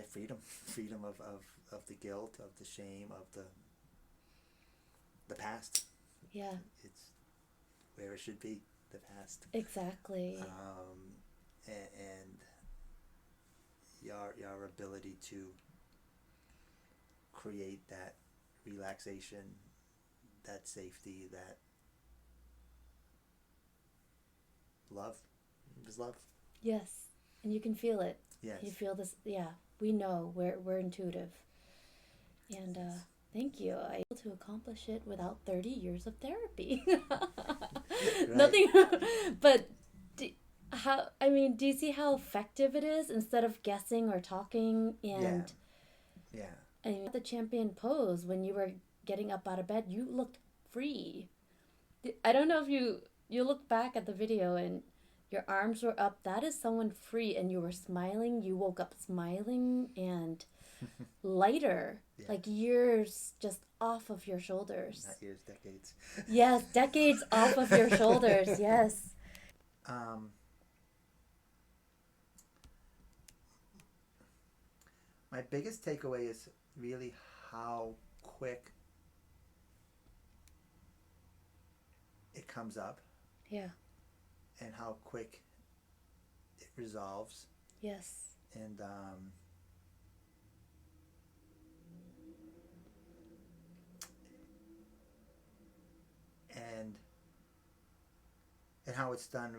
freedom of the guilt, of the shame, of the past. Yeah. It's where it should be, the past. Exactly. And your ability to create that relaxation, that safety, that love. Just love. Yes. And you can feel it. Yes. You feel this. Yeah. We know we're intuitive. And thank you. I was able to accomplish it without 30 years of therapy. Right. Nothing. But do, do you see how effective it is instead of guessing or talking? And Yeah. I mean, the champion pose, when you were getting up out of bed, you looked free. I don't know if you look back at the video and your arms were up. That is someone free, and you were smiling. You woke up smiling and lighter, Yeah. like years just off of your shoulders. Not years, decades. Yes, decades off of your shoulders. Yes. My biggest takeaway is really how quick it comes up. Yeah. And how quick it resolves. Yes. And and how it's done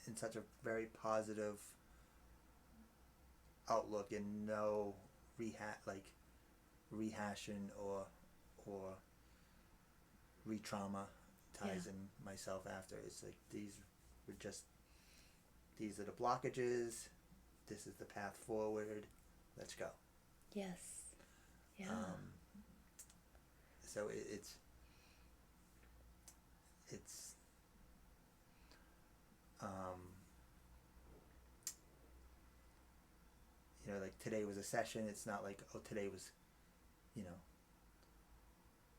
in such a very positive outlook, and no rehashing or re-traumatizing myself after. It's like these are the blockages, this is the path forward, let's go. Yes. Yeah. So it's like today was a session. It's not like, oh, today was,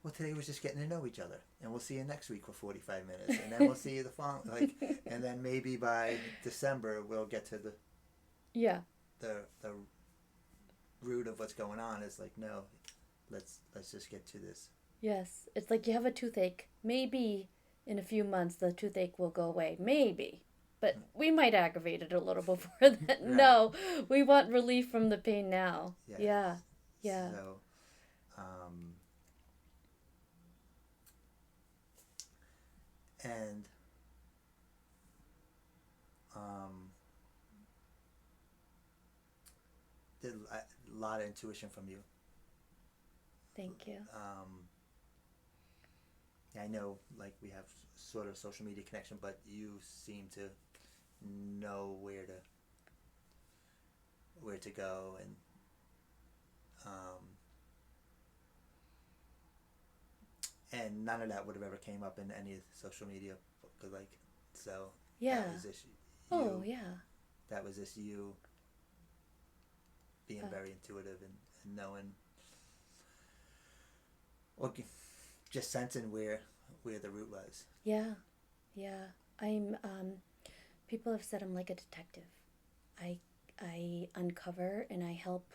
well, today was just getting to know each other, and we'll see you next week for 45 minutes, and then we'll see you the following, and then maybe by December we'll get to the root of what's going on. It's like, no, let's just get to this. Yes, it's like you have a toothache. Maybe in a few months the toothache will go away. Maybe. But we might aggravate it a little before that. Right. No, we want relief from the pain now. Yes. Yeah. Yeah. So, and did a lot of intuition from you. Thank you. I know, like, we have sort of social media connection, but you seem to know where to go, and none of that would have ever came up in any social media, like, so yeah. That was just you. Oh yeah. That was just you being very intuitive and knowing, or just sensing where the root was. Yeah. I'm people have said I'm like a detective. I uncover and I help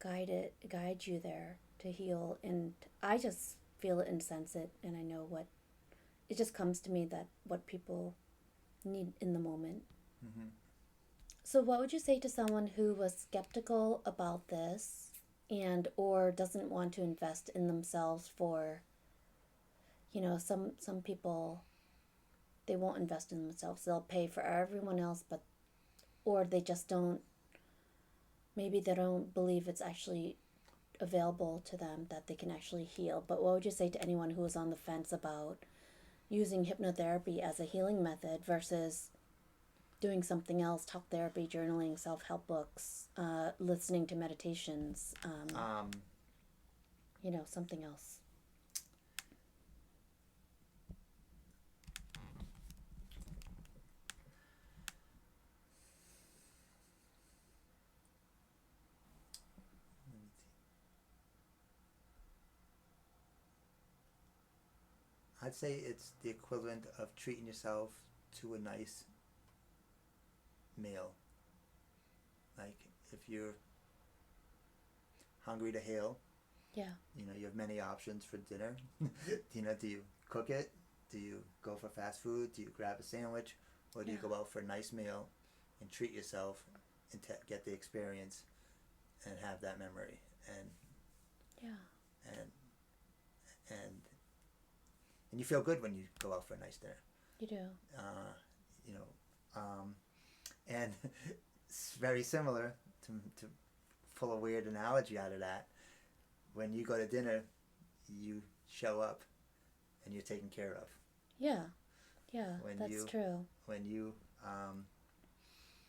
guide you there to heal, and I just feel it and sense it, and I know what it just comes to me, that what people need in the moment. Mm-hmm. So what would you say to someone who was skeptical about this and or doesn't want to invest in themselves for, some people, they won't invest in themselves. They'll pay for everyone else, or they just don't, maybe they don't believe it's actually available to them, that they can actually heal. But what would you say to anyone who is on the fence about using hypnotherapy as a healing method versus doing something else, talk therapy, journaling, self-help books, listening to meditations, something else? I'd say it's the equivalent of treating yourself to a nice meal. Like if you're hungry to heal, Yeah. you have many options for dinner. Do you cook it? Do you go for fast food? Do you grab a sandwich? Or do you go out for a nice meal and treat yourself and get the experience and have that memory? And Yeah. and and and you feel good when you go out for a nice dinner. You do. You know, and it's very similar to pull a weird analogy out of that. When you go to dinner, you show up and you're taken care of. Yeah. Yeah, that's true. When you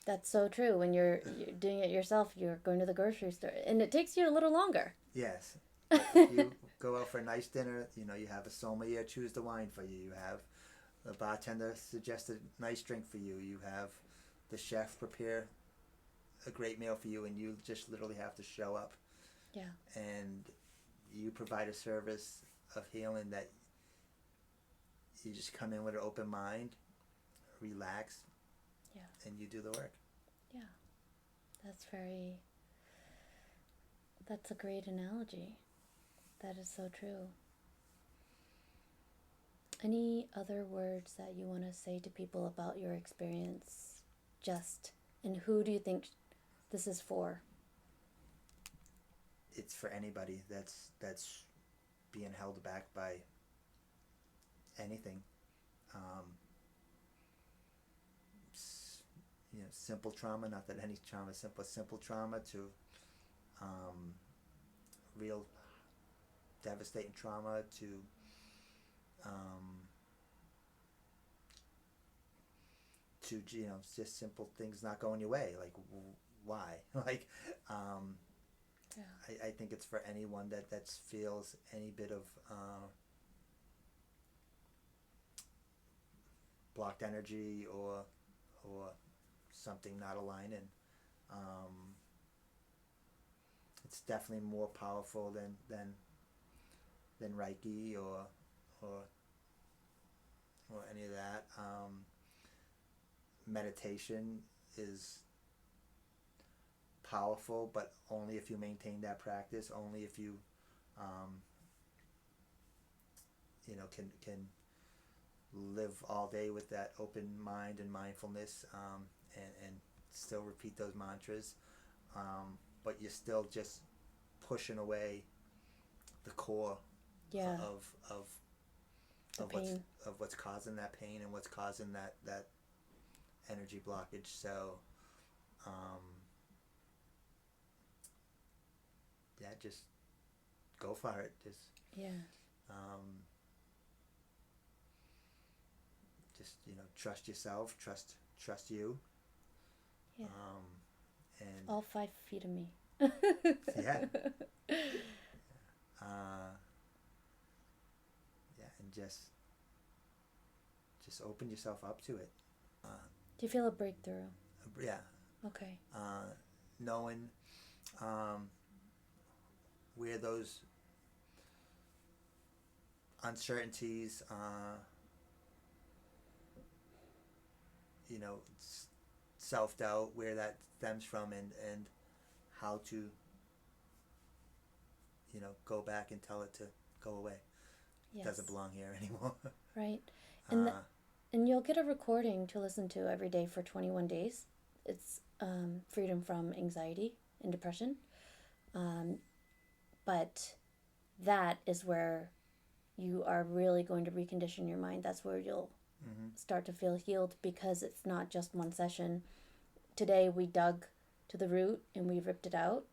That's so true. When you're doing it yourself, you're going to the grocery store, and it takes you a little longer. Yes. If you go out for a nice dinner, you have a sommelier choose the wine for you. You have the bartender suggest a nice drink for you. You have the chef prepare a great meal for you, and you just literally have to show up. Yeah. And you provide a service of healing that you just come in with an open mind, relax, and you do the work. Yeah. That's a great analogy. That is so true. Any other words that you want to say to people about your experience? And who do you think this is for? It's for anybody that's being held back by anything. Simple trauma, not that any trauma is simple trauma to real devastating trauma to just simple things not going your way, like why? Like I think it's for anyone that feels any bit of blocked energy or something not aligning. It's definitely more powerful than Reiki or any of that. Meditation is powerful, but only if you maintain that practice. Only if you, can live all day with that open mind and mindfulness, and still repeat those mantras, but you're still just pushing away the core of what's causing that pain and what's causing that energy blockage. So just go for it. Just trust yourself, trust you. And all 5 feet of me. Yeah. And just open yourself up to it. Do you feel a breakthrough? Yeah. Okay. Knowing where those uncertainties, self-doubt, where that stems from, and how to, go back and tell it to go away. Yes. It doesn't belong here anymore. Right. And you'll get a recording to listen to every day for 21 days. It's freedom from anxiety and depression. But that is where you are really going to recondition your mind. That's where you'll start to feel healed, because it's not just one session. Today we dug to the root and we ripped it out.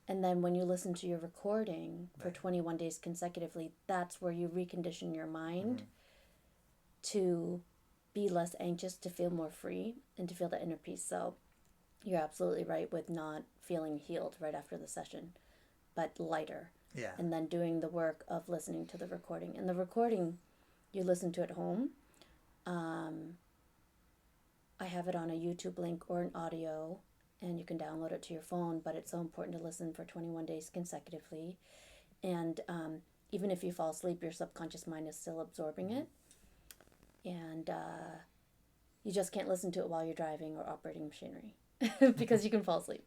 And then when you listen to your recording for 21 days consecutively, that's where you recondition your mind to be less anxious, to feel more free, and to feel that inner peace. So you're absolutely right with not feeling healed right after the session, but lighter. Yeah. And then doing the work of listening to the recording. And the recording, you listen to at home. I have it on a YouTube link or an audio, and you can download it to your phone, but it's so important to listen for 21 days consecutively. And even if you fall asleep, your subconscious mind is still absorbing it. And you just can't listen to it while you're driving or operating machinery. because you can fall asleep.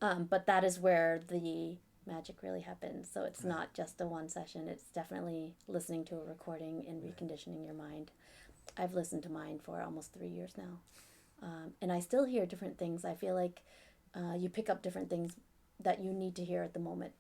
But that is where the magic really happens. So it's Right. not just a one session, it's definitely listening to a recording and Right. reconditioning your mind. I've listened to mine for almost 3 years now. And I still hear different things. I feel like you pick up different things that you need to hear at the moment.